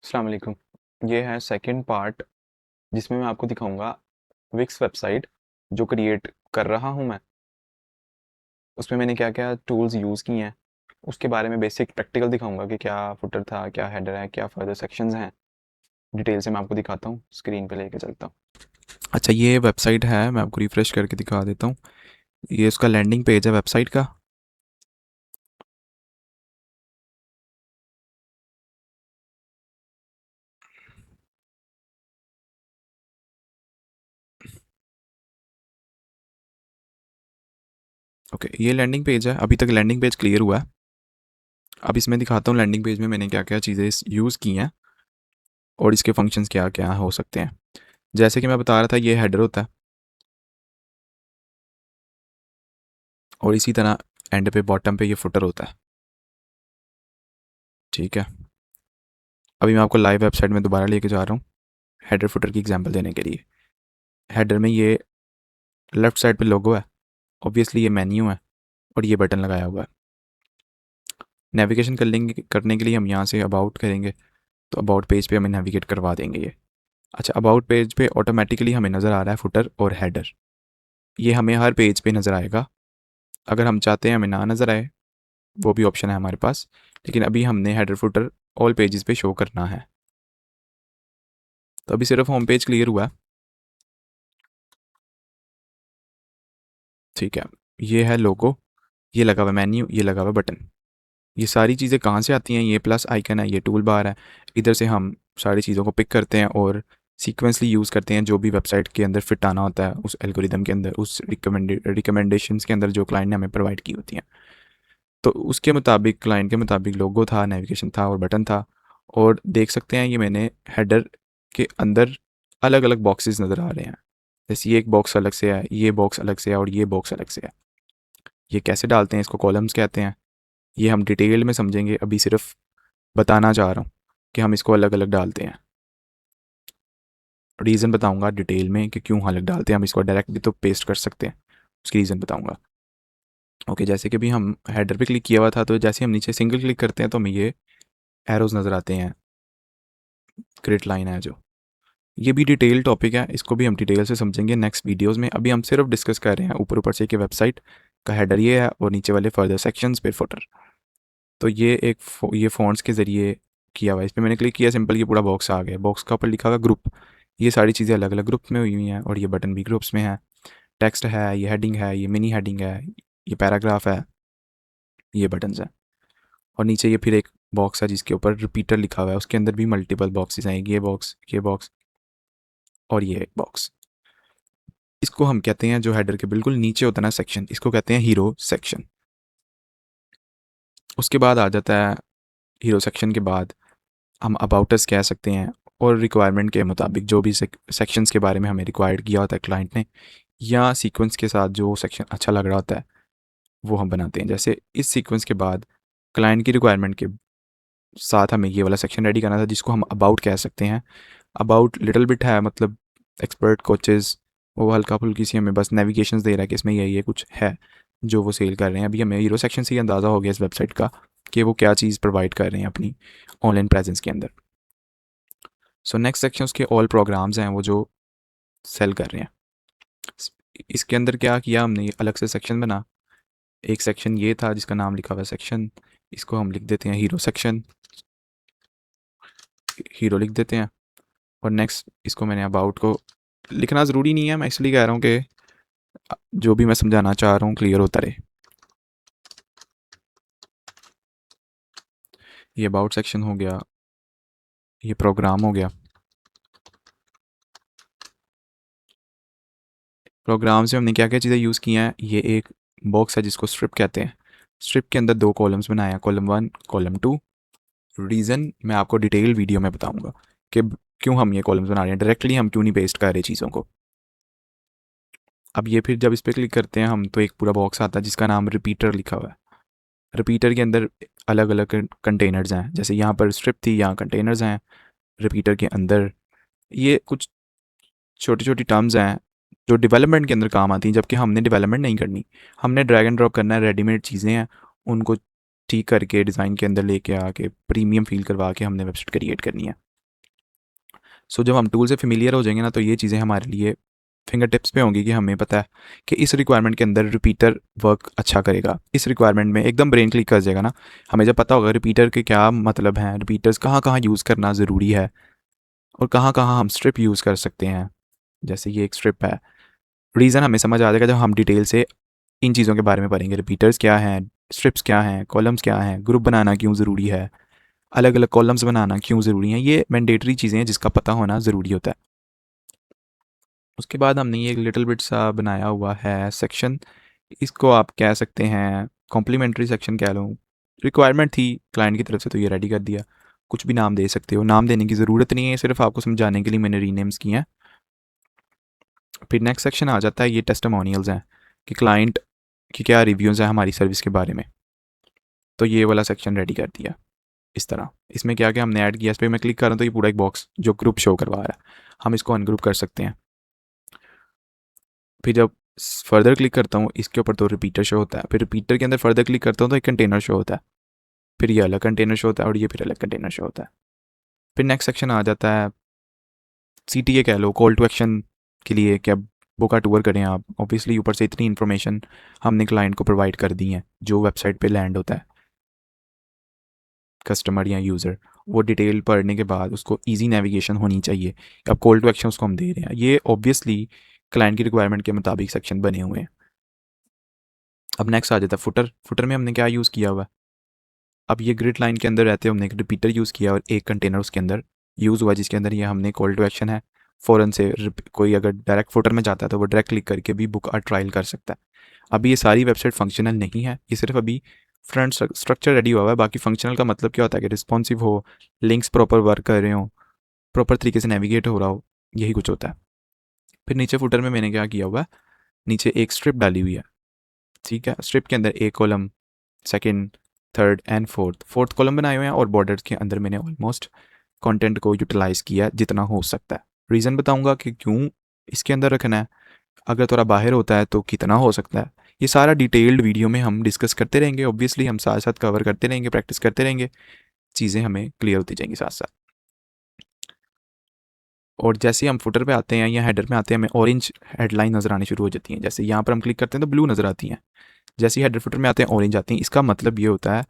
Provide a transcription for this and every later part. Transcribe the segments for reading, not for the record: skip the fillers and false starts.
अस्सलाम वालेकुम। ये है सेकंड पार्ट जिसमें मैं आपको दिखाऊंगा विक्स वेबसाइट जो क्रिएट कर रहा हूँ मैं। उसमें मैंने क्या क्या टूल्स यूज़ किए हैं उसके बारे में बेसिक प्रैक्टिकल दिखाऊंगा कि क्या फुटर था, क्या हेडर है, क्या फर्दर सेक्शंस हैं। डिटेल से मैं आपको दिखाता हूँ, स्क्रीन पे लेके चलता हूँ। अच्छा, ये वेबसाइट है, मैं आपको रिफ़्रेश करके दिखा देता हूँ। ये उसका लैंडिंग पेज है वेबसाइट का। ओके, ये लैंडिंग पेज है। अभी तक लैंडिंग पेज क्लियर हुआ है। अब इसमें दिखाता हूँ लैंडिंग पेज में मैंने क्या क्या चीज़ें यूज़ की हैं और इसके फंक्शंस क्या क्या हो सकते हैं। जैसे कि मैं बता रहा था, ये हेडर होता है और इसी तरह एंड पे बॉटम पे ये फुटर होता है। ठीक है, अभी मैं आपको लाइव वेबसाइट में दोबारा लेके जा रहा हूँ हेडर फुटर की एग्जांपल देने के लिए। हेडर में ये लेफ्ट साइड पे लोगो है, ऑब्वियसली ये मेन्यू है और ये बटन लगाया हुआ है। नेविगेशन करने के लिए हम यहाँ से अबाउट करेंगे तो अबाउट पेज पे हमें नेविगेट करवा देंगे ये। अच्छा, अबाउट पेज पे ऑटोमेटिकली हमें नज़र आ रहा है फुटर और हेडर। ये हमें हर पेज पे नज़र आएगा। अगर हम चाहते हैं हमें ना नज़र आए, वो भी ऑप्शन है हमारे पास, लेकिन अभी हमने हेडर फुटर ऑल पेजेस पे शो करना है। तो अभी सिर्फ होम पेज क्लियर हुआ है। ठीक है, ये है लोगो, ये लगा हुआ मेन्यू, ये लगा हुआ बटन। ये सारी चीज़ें कहाँ से आती हैं? ये प्लस आइकन है, ये टूल बार है। इधर से हम सारी चीज़ों को पिक करते हैं और सीक्वेंसली यूज़ करते हैं जो भी वेबसाइट के अंदर फिट आना होता है, उस एल्गोरिदम के अंदर, उस रिकमेंडेशंस के अंदर जो क्लाइंट ने हमें प्रोवाइड की होती हैं। तो उसके मुताबिक, क्लाइंट के मुताबिक लोगो था, नेविगेशन था और बटन था। और देख सकते हैं ये मैंने हेडर के अंदर अलग अलग बॉक्सेस नज़र आ रहे हैं। जैसे ये एक बॉक्स अलग से है, ये बॉक्स अलग से है और ये बॉक्स अलग से है। ये कैसे डालते हैं? इसको कॉलम्स कहते हैं। ये हम डिटेल में समझेंगे, अभी सिर्फ बताना चाह रहा हूँ कि हम इसको अलग अलग डालते हैं। रीज़न बताऊंगा डिटेल में कि क्यों अलग डालते हैं। हम इसको डायरेक्ट भी तो पेस्ट कर सकते हैं, उसकी रीज़न बताऊंगा। ओके, जैसे कि अभी हम हेडर पे क्लिक किया हुआ था, तो जैसे हम नीचे सिंगल क्लिक करते हैं तो हमें ये एरोज नज़र आते हैं, ग्रिड लाइन है जो। ये भी डिटेल टॉपिक है, इसको भी हम डिटेल से समझेंगे नेक्स्ट वीडियोस में। अभी हम सिर्फ डिस्कस कर रहे हैं ऊपर ऊपर से कि वेबसाइट का हेडर ये है और नीचे वाले फर्दर सेक्शंस पे फुटर। तो ये ये फ़ॉन्ट्स के ज़रिए किया हुआ है। इस पर मैंने क्लिक किया, सिंपल ये पूरा बॉक्स आ गया। बॉक्स का ऊपर लिखा हुआ ग्रुप। ये सारी चीज़ें अलग अलग ग्रुप में हुई हुई हैं और ये बटन भी ग्रुप्स में है। टेक्स्ट है, ये हेडिंग है, ये मिनी हेडिंग है, ये पैराग्राफ है, ये बटन्स हैं। और नीचे ये फिर एक बॉक्स है जिसके ऊपर रिपीटर लिखा हुआ है, उसके अंदर भी मल्टीपल बॉक्सेस हैं, ये बॉक्स और ये एक बॉक्स। इसको हम कहते हैं, जो हेडर के बिल्कुल नीचे होता है ना सेक्शन, इसको कहते हैं हीरो सेक्शन। उसके बाद आ जाता है, हीरो सेक्शन के बाद हम अबाउटस कह सकते हैं। और रिक्वायरमेंट के मुताबिक जो भी सेक्शंस के बारे में हमें रिक्वायर्ड किया होता है क्लाइंट ने, या सीक्वेंस के साथ जो सेक्शन अच्छा लग रहा होता है वो हम बनाते हैं। जैसे इस सीक्वेंस के बाद क्लाइंट की रिक्वायरमेंट के साथ हमें ये वाला सेक्शन रेडी करना था जिसको हम अबाउट कह सकते हैं। अबाउट लिटिल बिट है, मतलब एक्सपर्ट कोचेस, वो हल्का फुल्की सी हमें बस नेविगेशंस दे रहा है कि इसमें ये कुछ है जो वो सेल कर रहे हैं। अभी हमें हीरो सेक्शन से ही अंदाज़ा हो गया इस वेबसाइट का कि वो क्या चीज़ प्रोवाइड कर रहे हैं अपनी ऑनलाइन प्रेजेंस के अंदर। सो नेक्स्ट सेक्शन उसके ऑल प्रोग्राम्स हैं वो जो सेल कर रहे हैं। इसके अंदर क्या किया हमने, अलग से सेक्शन बना। एक सेक्शन ये था जिसका नाम लिखा हुआ है सेक्शन, इसको हम लिख देते हैं हीरो सेक्शन, हीरो लिख देते हैं। और नेक्स्ट इसको मैंने अबाउट को लिखना ज़रूरी नहीं है, मैं इसलिए कह रहा हूँ कि जो भी मैं समझाना चाह रहा हूँ क्लियर होता रहे। ये अबाउट सेक्शन हो गया, ये प्रोग्राम हो गया। प्रोग्राम से हमने क्या क्या चीज़ें यूज़ की हैं, ये एक बॉक्स है जिसको स्ट्रिप कहते हैं। स्ट्रिप के अंदर दो कॉलम्स बनाए हैं, कॉलम 1, कॉलम 2। रीज़न मैं आपको डिटेल वीडियो में बताऊंगा कि क्यों हम ये कॉलम्स बना रहे हैं, डायरेक्टली हम क्यों नहीं पेस्ट कर रहे चीज़ों को। अब ये फिर जब इस पर क्लिक करते हैं हम तो एक पूरा बॉक्स आता है जिसका नाम रिपीटर लिखा हुआ है। रिपीटर के अंदर अलग अलग कंटेनर्स हैं, जैसे यहाँ पर स्ट्रिप थी, यहाँ कंटेनर्स हैं। रिपीटर के अंदर ये कुछ छोटी छोटी टर्म्स हैं जो डेवलपमेंट के अंदर काम आती हैं, जबकि हमने डेवलपमेंट नहीं करनी। हमने ड्रैग एंड ड्रॉप करना है, रेडीमेड चीज़ें हैं, उनको ठीक करके डिज़ाइन के अंदर लेके आके प्रीमियम फील करवा के हमने वेबसाइट क्रिएट करनी है। सो जब हम टूल से फेमिलियर हो जाएंगे ना तो ये चीज़ें हमारे लिए फिंगर टिप्स पे होंगी कि हमें पता है कि इस रिक्वायरमेंट के अंदर रिपीटर वर्क अच्छा करेगा, इस रिक्वायरमेंट में एकदम ब्रेन क्लिक कर जाएगा ना। हमें जब पता होगा रिपीटर के क्या मतलब हैं, रिपीटर्स कहाँ कहाँ यूज़ करना ज़रूरी है और कहाँ कहाँ हम स्ट्रिप यूज़ कर सकते हैं। जैसे ये एक स्ट्रिप है, रीज़न हमें समझ आ जाएगा जब हम डिटेल से इन चीज़ों के बारे में पढ़ेंगे। रिपीटर्स क्या हैं, स्ट्रिप्स क्या हैं, कॉलम्स क्या हैं, ग्रुप बनाना क्यों ज़रूरी है, अलग अलग कॉलम्स बनाना क्यों ज़रूरी है। ये मैंडेटरी चीज़ें हैं जिसका पता होना ज़रूरी होता है। उसके बाद हमने ये एक लिटिल बिट सा बनाया हुआ है सेक्शन, इसको आप कह सकते हैं कॉम्प्लीमेंट्री सेक्शन कह लो। रिक्वायरमेंट थी क्लाइंट की तरफ से तो ये रेडी कर दिया। कुछ भी नाम दे सकते हो, नाम देने की ज़रूरत नहीं है, सिर्फ आपको समझाने के लिए मैंने रीनेम्स किए हैं। फिर नेक्स्ट सेक्शन आ जाता है, ये टेस्टिमोनियल्स हैं कि क्लाइंट की क्या रिव्यूज़ हैं हमारी सर्विस के बारे में। तो ये वाला सेक्शन रेडी कर दिया इस तरह। इसमें क्या क्या हमने ऐड किया, इस पर मैं क्लिक कर रहा हूँ तो ये पूरा एक बॉक्स जो ग्रुप शो करवा रहा है, हम इसको अनग्रुप कर सकते हैं। फिर जब फर्दर क्लिक करता हूँ इसके ऊपर तो रिपीटर शो होता है, फिर रिपीटर के अंदर फर्दर क्लिक करता हूँ तो एक कंटेनर शो होता है, फिर ये अलग कंटेनर शो होता है और ये फिर अलग कंटेनर शो होता है। फिर नेक्स्ट सेक्शन आ जाता है CTA कह लो, कॉल टू एक्शन के लिए क्या बुक का टूर करें आप। ऑब्वियसली ऊपर से इतनी इन्फॉर्मेशन हमने क्लाइंट को प्रोवाइड कर दी है, जो वेबसाइट पे लैंड होता है कस्टमर या यूज़र, वो डिटेल पढ़ने के बाद उसको इजी नेविगेशन होनी चाहिए। अब कॉल टू एक्शन उसको हम दे रहे हैं, ये ऑब्वियसली क्लाइंट की रिक्वायरमेंट के मुताबिक सेक्शन बने हुए हैं। अब नेक्स्ट आ जाता है फुटर। फुटर में हमने क्या यूज़ किया हुआ है, अब ये ग्रिड लाइन के अंदर रहते हैं, हमने एक रिपीटर यूज़ किया और एक कंटेनर उसके अंदर यूज़ हुआ जिसके अंदर ये हमने कॉल टू एक्शन है। फ़ौरन से कोई अगर डायरेक्ट फुटर में जाता है तो वो डायरेक्ट क्लिक करके भी बुक और ट्रायल कर सकता है। अभी ये सारी वेबसाइट फंक्शनल नहीं है, ये सिर्फ अभी फ्रंट स्ट्रक्चर रेडी हुआ है। बाकी फंक्शनल का मतलब क्या होता है कि रिस्पॉन्सिव हो, लिंक्स प्रॉपर वर्क कर रहे हो, प्रॉपर तरीके से नेविगेट हो रहा हो, यही कुछ होता है। फिर नीचे फुटर में मैंने क्या किया हुआ है, नीचे एक स्ट्रिप डाली हुई है, ठीक है। स्ट्रिप के अंदर एक column, second, third and fourth column बनाए हुए हैं और बॉर्डर के अंदर मैंने ऑलमोस्ट कंटेंट को यूटिलाइज किया जितना हो सकता है। रीज़न बताऊंगा कि क्यों इसके अंदर रखना है, अगर थोड़ा बाहर होता है तो कितना हो सकता है। ये सारा डिटेल्ड वीडियो में हम डिस्कस करते रहेंगे, ऑब्वियसली हम साथ साथ कवर करते रहेंगे, प्रैक्टिस करते रहेंगे, चीज़ें हमें क्लियर होती जाएंगी साथ साथ। और जैसे ही हम फुटर पे आते हैं या हेडर में आते हैं, हमें ऑरेंज हेडलाइन नज़र आनी शुरू हो जाती हैं। जैसे यहाँ पर हम क्लिक करते हैं तो ब्लू नज़र आती हैं, जैसे ही हेडर फुटर में आते हैं ऑरेंज आती हैं। इसका मतलब ये होता है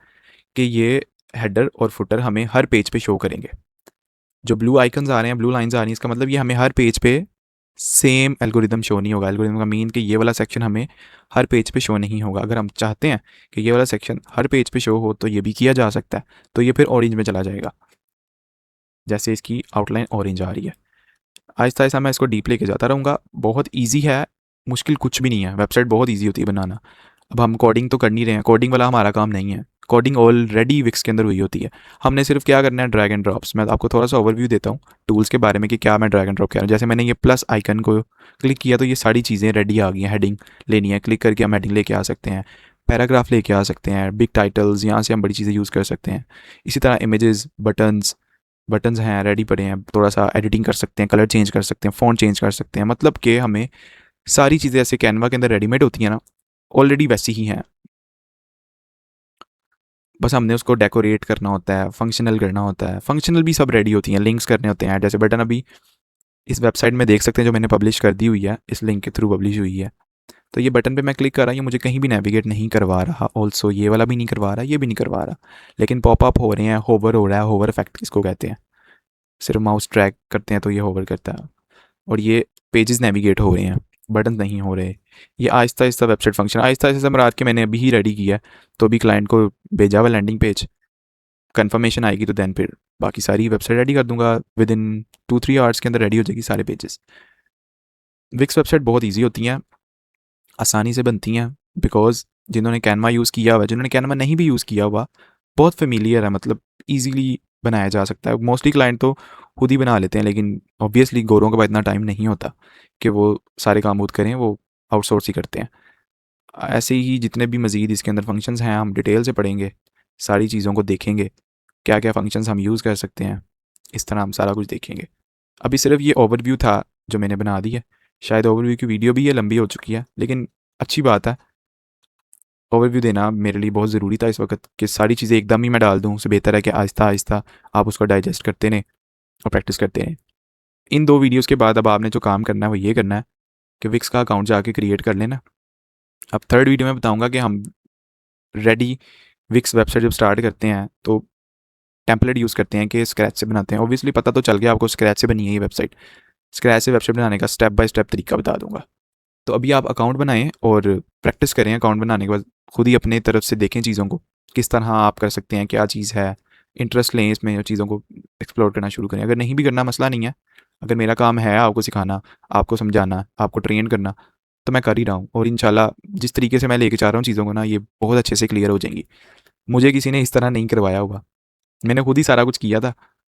कि ये हेडर और फुटर हमें हर पेज पे शो करेंगे। जो ब्लू आइकन्स आ रहे हैं, ब्लू लाइंस आ रही हैं, इसका मतलब ये हमें हर पेज पे सेम एल्गोरिदम शो नहीं होगा। एल्गोरिदम का मीन कि ये वाला सेक्शन हमें हर पेज पे शो नहीं होगा। अगर हम चाहते हैं कि ये वाला सेक्शन हर पेज पे शो हो तो ये भी किया जा सकता है, तो ये फिर ऑरेंज में चला जाएगा। जैसे इसकी आउटलाइन ऑरेंज आ रही है, आहिस्ता आहिस्ता मैं इसको डीप लेके जाता रहूँगा। बहुत ईजी है, मुश्किल कुछ भी नहीं है, वेबसाइट बहुत ईजी होती है बनाना। अब हम कोडिंग तो कर नहीं रहे हैं, कोडिंग वाला हमारा काम नहीं है, कोडिंग ऑलरेडी विक्स के अंदर हुई होती है। हमने सिर्फ क्या करना है, ड्रैग एंड ड्रॉप्स। मैं आपको थोड़ा सा ओवरव्यू देता हूँ टूल्स के बारे में कि क्या मैं ड्रैग एंड ड्रॉप कर रहा हूँ। जैसे मैंने ये प्लस आइकन को क्लिक किया तो ये सारी चीज़ें रेडी आ गई हैं। हेडिंग लेनी है, क्लिक करके हम हेडिंग लेके आ सकते हैं, पैराग्राफ लेके आ सकते हैं, बिग टाइटल्स, यहाँ से हम बड़ी चीज़ें यूज़ कर सकते हैं। इसी तरह इमेजेस, बटन्स हैं रेडी पड़े हैं, थोड़ा सा एडिटिंग कर सकते हैं, कलर चेंज कर सकते हैं, फ़ॉन्ट चेंज कर सकते हैं। मतलब कि हमें सारी चीज़ें ऐसे कैनवा के अंदर रेडीमेड होती हैं ना, ऑलरेडी वैसी ही हैं, बस हमने उसको डेकोरेट करना होता है, फंक्शनल करना होता है। फंक्शनल भी सब रेडी होती हैं, लिंक्स करने होते हैं। जैसे बटन अभी इस वेबसाइट में देख सकते हैं जो मैंने पब्लिश कर दी हुई है, इस लिंक के थ्रू पब्लिश हुई है। तो ये बटन पे मैं क्लिक कर रहा हूँ, ये मुझे कहीं भी नेविगेट नहीं करवा रहा। ऑल्सो ये वाला भी नहीं करवा रहा, ये भी नहीं करवा रहा, लेकिन पॉपअप हो रहे हैं, होवर हो रहा है। होवर इफेक्ट किसको कहते हैं, सिर्फ माउस ट्रैक करते हैं तो ये होवर करता है। और ये पेजेस नेविगेट हो रहे हैं, बटन नहीं हो रहे। ये आहिस्ता आहिस्ता वेबसाइट फंक्शन आहिस्ता आहिस्ता मराद के मैंने अभी ही रेडी किया है, तो अभी क्लाइंट को भेजा हुआ लैंडिंग पेज, कंफर्मेशन आएगी तो देन फिर बाकी सारी वेबसाइट रेडी कर दूंगा। विद इन 2-3 आवर्स के अंदर रेडी हो जाएगी सारे पेजेस। विक्स वेबसाइट बहुत ईजी होती हैं, आसानी से बनती हैं, बिकॉज जिन्होंने कैनवा यूज़ किया हुआ, जिन्होंने कैनवा नहीं भी यूज़ किया हुआ, बहुत फेमिलियर है, मतलब ईजीली बनाया जा सकता है। मोस्टली क्लाइंट तो खुद ही बना लेते हैं, लेकिन ऑब्वियसली गोरों के पास इतना टाइम नहीं होता कि वो सारे काम खुद करें, वो आउटसोर्स ही करते हैं। ऐसे ही जितने भी मज़ीद इसके अंदर फंक्शंस हैं हम डिटेल से पढ़ेंगे, सारी चीज़ों को देखेंगे, क्या क्या फंक्शंस हम यूज़ कर सकते हैं, इस तरह हम सारा कुछ देखेंगे। अभी सिर्फ ये ओवरव्यू था जो मैंने बना दी है। शायद ओवरव्यू की वीडियो भी ये लंबी हो चुकी है, लेकिन अच्छी बात है, ओवरव्यू देना मेरे लिए बहुत ज़रूरी था इस वक्त कि सारी चीज़ें एकदम ही मैं डाल दूँ। उससे बेहतर है कि आहिस्ता आहिस्ता आप उसको डाइजेस्ट करते रहें और प्रैक्टिस करते रहें। इन 2 वीडियोज़ के बाद अब आपने जो काम करना है वो ये करना है कि विक्स का अकाउंट जाके क्रिएट कर लेना। अब थर्ड वीडियो में बताऊँगा कि हम रेडी विक्स वेबसाइट जब स्टार्ट करते हैं तो टेम्पलेट यूज़ करते हैं कि स्क्रैच से बनाते हैं। ऑब्वियसली पता तो चल गया आपको स्क्रैच से बनी है ये वेबसाइट। स्क्रैच से वेबसाइट बनाने का स्टेप बाय स्टेप तरीका बता दूंगा। तो अभी आप अकाउंट बनाएं और प्रैक्टिस करें। अकाउंट बनाने के बाद खुद ही अपने तरफ से देखें चीज़ों को, किस तरह आप कर सकते हैं, क्या चीज़ है, इंटरेस्ट लें इसमें और चीज़ों को एक्सप्लोर करना शुरू करें। अगर नहीं भी करना मसला नहीं है, अगर मेरा काम है आपको सिखाना, आपको समझाना, आपको ट्रेन करना, तो मैं कर ही रहा हूँ और इंशाल्लाह जिस तरीके से मैं लेके जा रहा हूँ चीज़ों को ना, ये बहुत अच्छे से क्लियर हो जाएंगी। मुझे किसी ने इस तरह नहीं करवाया होगा, मैंने खुद ही सारा कुछ किया था,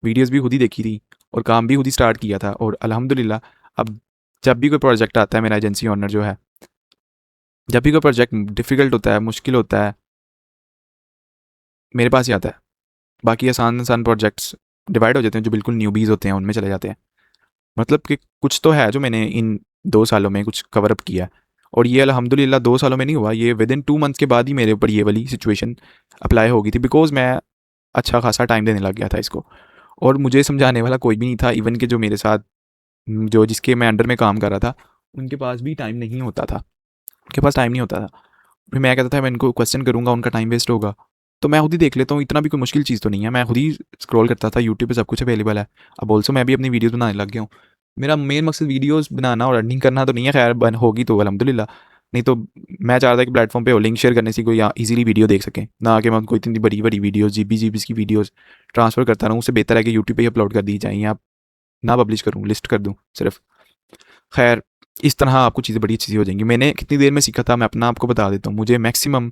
वीडियोस भी खुद ही देखी थी और काम भी खुद ही स्टार्ट किया था। और अल्हम्दुलिल्लाह अब जब भी कोई प्रोजेक्ट आता है, मेरा एजेंसी ओनर जो है, जब भी कोई प्रोजेक्ट डिफ़िकल्ट होता है, मुश्किल होता है, मेरे पास ही आता है। बाकी आसान आसान प्रोजेक्ट्स डिवाइड हो जाते हैं, जो बिल्कुल न्यूबीज़ होते हैं उनमें चले जाते हैं। मतलब कि कुछ तो है जो मैंने इन 2 सालों में कुछ कवर अप किया है। और ये अल्हम्दुलिल्लाह 2 सालों में नहीं हुआ, ये विद इन 2 मंथ्स के बाद ही मेरे ऊपर ये वाली सिचुएशन अप्लाई हो गई थी, बिकॉज मैं अच्छा खासा टाइम देने लग गया था इसको। और मुझे समझाने वाला कोई भी नहीं था, इवन के जो मेरे साथ जो जिसके मैं अंडर में काम कर रहा था, उनके पास भी टाइम नहीं होता था, उनके पास टाइम नहीं होता था। फिर मैं कहता था मैं इनको क्वेश्चन करूँगा, उनका टाइम वेस्ट होगा, तो मैं खुद ही देख लेता हूँ, इतना भी कोई मुश्किल चीज़ तो नहीं है। मैं खुद ही स्क्रॉल करता था, यूट्यूब पे सब कुछ अवेलेबल है। अब ऑल्सो मैं भी अपनी वीडियोज़ बनाने लग गया हूँ। मेरा मेन मकसद वीडियोज़ बनाना और अर्निंग करना तो नहीं है, खैर बन होगी तो अल्हम्दुलिल्लाह। नहीं तो मैं चाहता था कि प्लेटफॉर्म पे लिंक शेयर करने से कोई ईजिली वीडियो देख सकें, ना कि मैं उनको इतनी बड़ी बड़ी वीडियोज़ जीबी की वीडियोज़ ट्रांसफ़र करता रहूँ। उससे बेहतर है कि यूट्यूब पे ही अपलोड कर दी जाए, या ना पब्लिश करूँ, लिस्ट कर दूँ सिर्फ। खैर, इस तरह आपको चीज़ें बड़ी अच्छी सी हो जाएंगी। मैंने कितनी देर में सीखा था, मैं अपना आपको बता देता हूँ। मुझे मैक्सिमम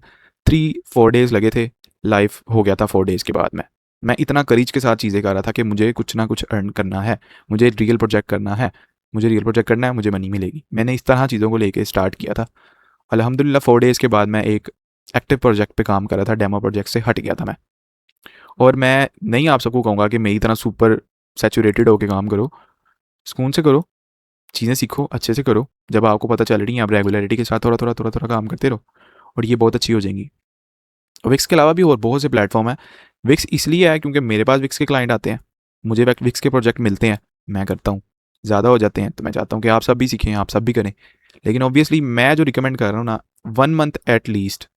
3-4 डेज़ लगे थे, लाइव हो गया था 4 डेज़ के बाद में। मैं इतना करीज के साथ चीज़ें कर रहा था कि मुझे कुछ ना कुछ अर्न करना है, मुझे रियल प्रोजेक्ट करना है, मुझे रियल प्रोजेक्ट करना है, मुझे मनी मिलेगी। मैंने इस तरह चीज़ों को लेके स्टार्ट किया था। अल्हम्दुलिल्लाह 4 डेज़ के बाद मैं एक एक्टिव प्रोजेक्ट पे काम कर रहा था, डेमो प्रोजेक्ट से हट गया था मैं। और मैं नहीं आप सबको कहूँगा कि मेरी तरह सुपर सैचुरेटेड होकर काम करो, सुकून से करो, चीज़ें सीखो, अच्छे से करो। जब आपको पता चल रही है, आप रेगुलरिटी के साथ थोड़ा काम करते रहो और ये बहुत अच्छी हो जाएंगी। विक्स के अलावा भी और बहुत से प्लेटफॉर्म है। विक्स इसलिए है क्योंकि मेरे पास विक्स के क्लाइंट आते हैं, मुझे विक्स के प्रोजेक्ट मिलते हैं, मैं करता हूँ, ज़्यादा हो जाते हैं, तो मैं चाहता हूँ कि आप सब भी सीखें, आप सब भी करें। लेकिन ऑब्वियसली मैं जो रिकमेंड कर रहा हूँ ना, 1 मंथ एट लीस्ट।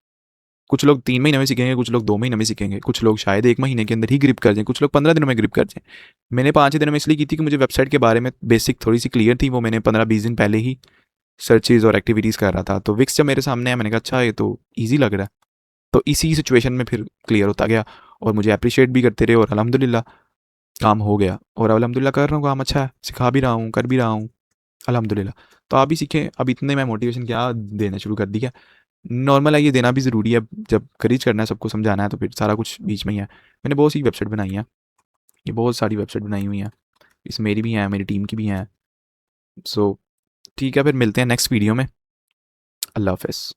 कुछ लोग 3 महीने में सीखेंगे, कुछ लोग 2 महीने में सीखेंगे, कुछ लोग शायद 1 महीने के अंदर ही ग्रिप कर जाएं, कुछ लोग 15 दिनों में ग्रिप कर जाएं। मैंने 5 ही दिनों में इसलिए की थी कि मुझे वेबसाइट के बारे में बेसिक थोड़ी सी क्लियर थी, वो मैंने 15-20 दिन पहले ही सर्चेज और एक्टिविटीज़ कर रहा था। तो विक्स जब मेरे सामने है, मैंने कहा अच्छा ये तो ईजी लग रहा है। तो इसी सिचुएशन में फिर क्लियर होता गया और मुझे अप्रिशिएट भी करते रहे और अल्हम्दुलिल्लाह काम हो गया। और अल्हम्दुलिल्लाह कर रहा हूँ काम अच्छा है, सिखा भी रहा हूँ, कर भी रहा हूँ अल्हम्दुलिल्लाह। तो आप भी सीखें। अब इतने मैं मोटिवेशन क्या देना शुरू कर दिया, नॉर्मल है, ये देना भी ज़रूरी है। जब खरीज करना है, सबको समझाना है, तो फिर सारा कुछ बीच में ही है। मैंने बहुत सी वेबसाइट बनाई है, ये बहुत सारी वेबसाइट बनाई हुई हैं, इसमें मेरी भी हैं, मेरी टीम की भी हैं। सो ठीक है, फिर मिलते हैं नेक्स्ट वीडियो में। अल्लाह हाफ़िज़।